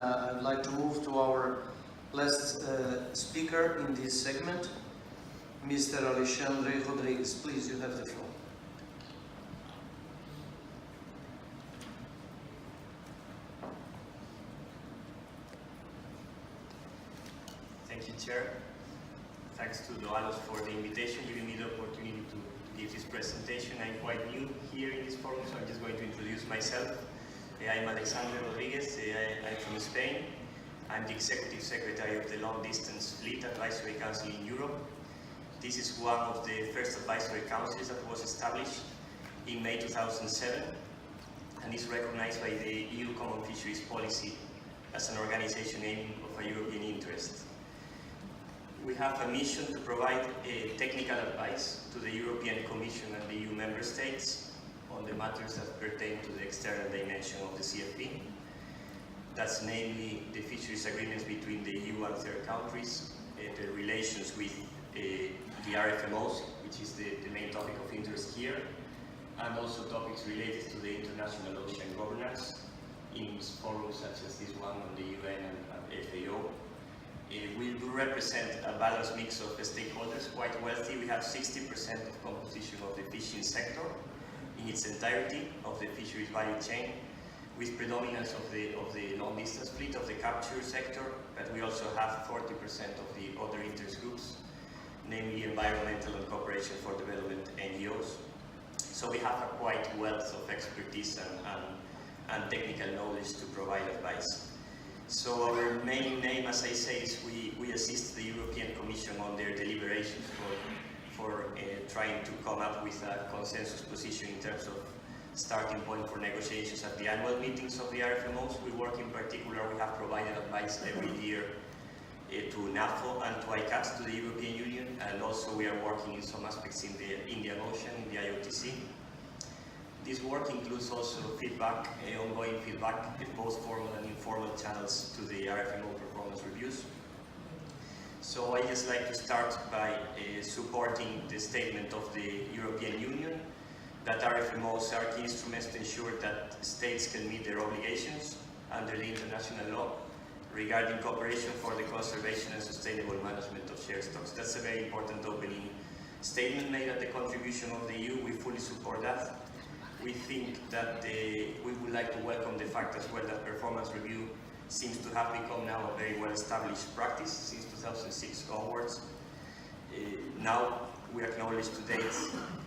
I'd like to move to our last speaker in this segment, Mr. A.Rodriguez. Please, you have the floor. Thank you, Chair. Thanks to Doalos for the invitation, giving me the opportunity to give this presentation. I'm quite new here in this forum, so I'm just going to introduce myself. I'm A.Rodriguez. I'm from Spain. I'm the Executive Secretary of the Long Distance Fleet Advisory Council in Europe. This is one of the first advisory councils that was established in May 2007 and is recognized by the EU Common Fisheries Policy as an organization aiming of a European interest. We have a mission to provide technical advice to the European Commission and the EU member states on the matters that pertain to the external dimension of the CFP. That's namely the fisheries agreements between the EU and third countries, the relations with the RFMOs, which is the main topic of interest here, and also topics related to the international ocean governance in forums such as this one on the UN and FAO. We do represent a balanced mix of stakeholders, quite wealthy. We have 60% of composition of the fishing sector in its entirety of the fisheries value chain, with predominance of the long-distance fleet of the capture sector, but we also have 40% of the other interest groups, namely environmental and cooperation for development NGOs. So we have a quite wealth of expertise and technical knowledge to provide advice. So our main aim, as I say, is we assist the European Commission on their deliberations for trying to come up with a consensus position in terms of starting point for negotiations at the annual meetings of the RFMOs. We work in particular, we have provided advice every year to NAFO and to ICAPS, to the European Union, and also we are working in some aspects in the Indian Ocean, in the IOTC. This work includes also feedback, ongoing feedback, both formal and informal channels to the RFMO performance reviews. So I just like to start by supporting the statement of the European Union that RFMOs are key instruments to ensure that states can meet their obligations under the international law regarding cooperation for the conservation and sustainable management of share stocks. That's a very important opening statement made at the contribution of the EU. We fully support that. We think that we would like to welcome the fact as well that performance review seems to have become now a very well-established practice since 2006 onwards. Now we acknowledge to date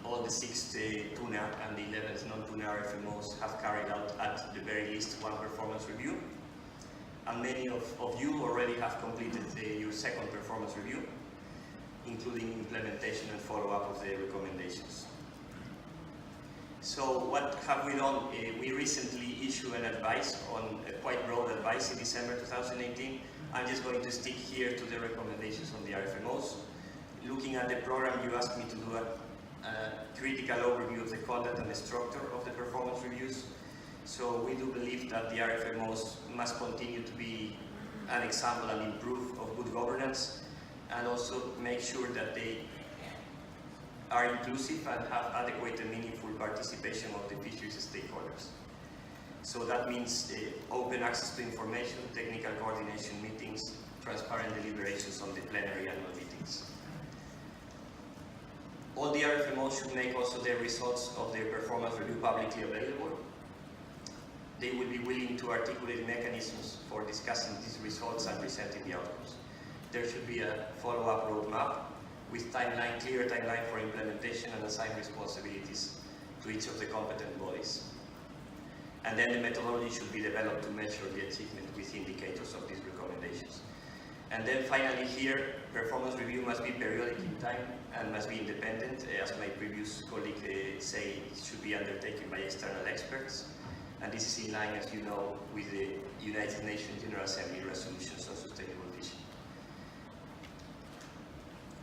all the 6 tuna and the 11 non-tuna RFMOs have carried out at the very least one performance review. And many of you already have completed your second performance review, including implementation and follow-up of the recommendations. So what have we done? We recently issued an advice, a quite broad advice in December 2018. I'm just going to stick here to the recommendations on the RFMOs. Looking at the program, you asked me to do a critical overview of the content and the structure of the performance reviews. So we do believe that the RFMOs must continue to be an example and improve of good governance, and also make sure that they are inclusive and have adequate and meaningful participation of the fisheries stakeholders. So that means open access to information, technical coordination meetings, transparent deliberations on the plenary annual meetings. All the RFMOs should make also their results of their performance review publicly available. They will be willing to articulate mechanisms for discussing these results and presenting the outcomes. There should be a follow-up roadmap with clear timeline for implementation and assigned responsibilities to each of the competent bodies. And then the methodology should be developed to measure the achievement with indicators of these recommendations. And then finally here, performance review must be periodic in time and must be independent. As my previous colleague said, it should be undertaken by external experts. And this is in line, as you know, with the United Nations General Assembly resolutions on sustainable fishing.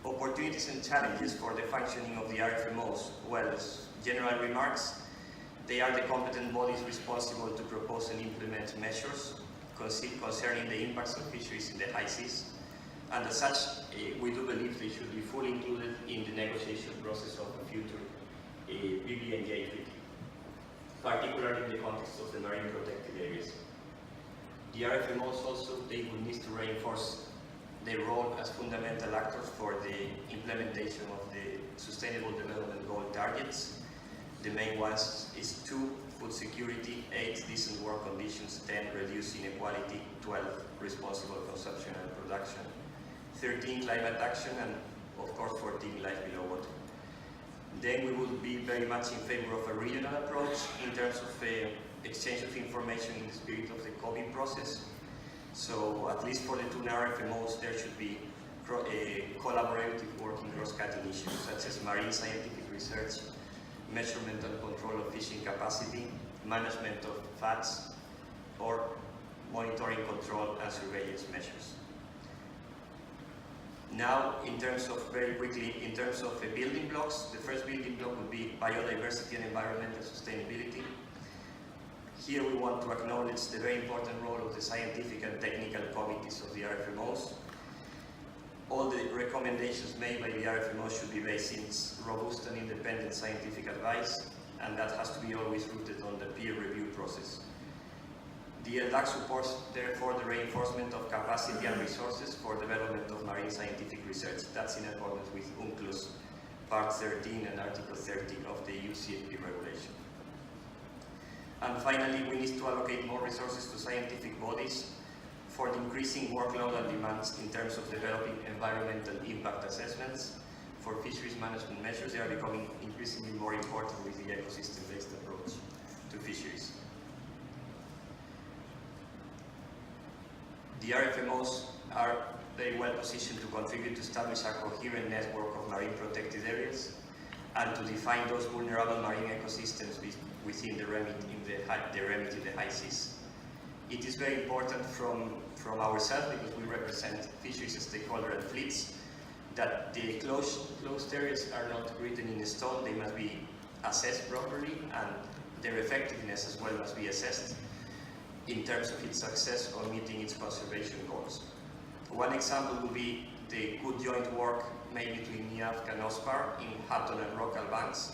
Opportunities and challenges for the functioning of the RFMOs. Well, as general remarks, they are the competent bodies responsible to propose and implement measures concerning the impacts of fisheries in the high seas. And as such, we do believe they should be fully included in the negotiation process of the future BBNJ treaty, particularly in the context of the marine protected areas. The RFMOs also, they will need to reinforce their role as fundamental actors for the implementation of the Sustainable Development Goal targets. The main ones is 2, food security, 8, decent work conditions, 10, reduce inequality, 12, responsible consumption and production, 13, climate action, and of course 14, life below water. Then we would be very much in favor of a regional approach in terms of exchange of information in the spirit of the COVID process. So at least for the 2 RFMOs, there should be collaborative work in cross-cutting issues such as marine scientific research, measurement and control of fishing capacity, management of fats, or monitoring, control, and surveillance measures. Now, in terms of, very quickly, in terms of building blocks, the first building block would be biodiversity and environmental sustainability. Here we want to acknowledge the very important role of the scientific and technical committees of the RFMOs. All the recommendations made by the RFMOs should be based in robust and independent scientific advice, and that has to be always rooted on the peer review process. The LDAC supports, therefore, the reinforcement of capacity and resources for development of marine scientific research. That's in accordance with UNCLOS Part 13 and Article 30 of the UCFP regulation. And finally, we need to allocate more resources to scientific bodies for the increasing workload and demands in terms of developing environmental impact assessments for fisheries management measures. They are becoming increasingly more important with the ecosystem-based approach to fisheries. The RFMOs are very well positioned to contribute to establish a coherent network of marine protected areas and to define those vulnerable marine ecosystems within the remit in the high seas. It is very important from ourselves, because we represent fisheries stakeholder and fleets, that the closed areas are not written in stone. They must be assessed properly, and their effectiveness as well must be assessed in terms of its success on meeting its conservation goals. One example would be the good joint work made between NIAFC and OSPAR in Hatton and Rockall banks.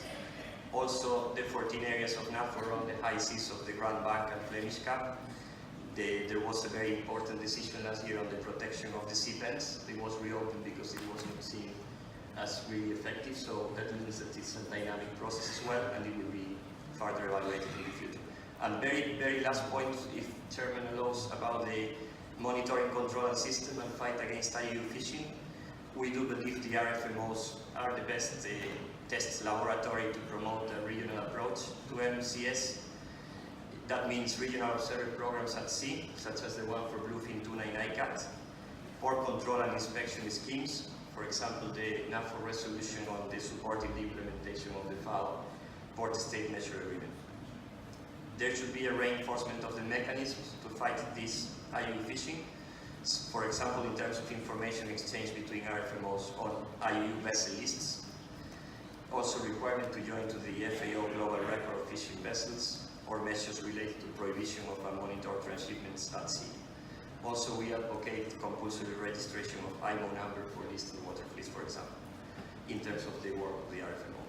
Also, the 14 areas of NAF around the high seas of the Grand Bank and Flemish Cap. There was a very important decision last year on the protection of the sea bents. It was reopened because it was not seen as really effective, so that means that it's a dynamic process as well, and it will be further evaluated in the future. And very last point, if Chairman allows, about the monitoring, control and system and fight against IUU fishing. We do believe the RFMOs are the best test laboratory to promote a regional approach to MCS. That means regional observer programs at sea, such as the one for bluefin tuna in ICAT, port control and inspection schemes, for example, the NAFO resolution on the supporting the implementation of the FAO Port State Measure Agreement. There should be a reinforcement of the mechanisms to fight this IUU fishing, for example, in terms of information exchange between RFMOs on IUU vessel lists. Also, requirement to join to the FAO Global Record of Fishing Vessels, or measures related to prohibition of unmonitored transshipments at sea. Also, we advocate compulsory registration of IMO number for listed water fleets, for example, in terms of the work of the RFMO.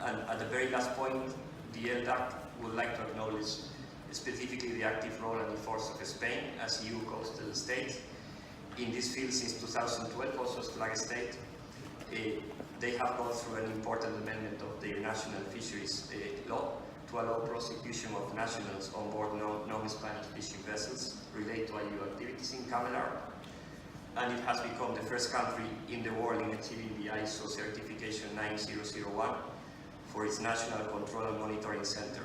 And at the very last point, the LDAC would like to acknowledge specifically the active role and efforts of Spain as EU coastal state in this field since 2012, also as flag state. They have gone through an important amendment of their national fisheries law to allow prosecution of nationals on board non-Spanish fishing vessels related to IUU activities in CAMELAR. And it has become the first country in the world in achieving the ISO certification 9001 for its National Control and Monitoring Center.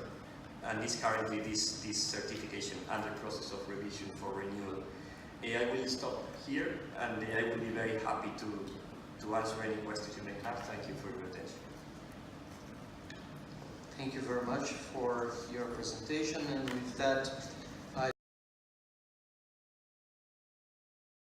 And is currently this certification under process of revision for renewal. I will stop here, and I will be very happy to answer any questions you may have. Thank you for your attention. Thank you very much for your presentation, and with that,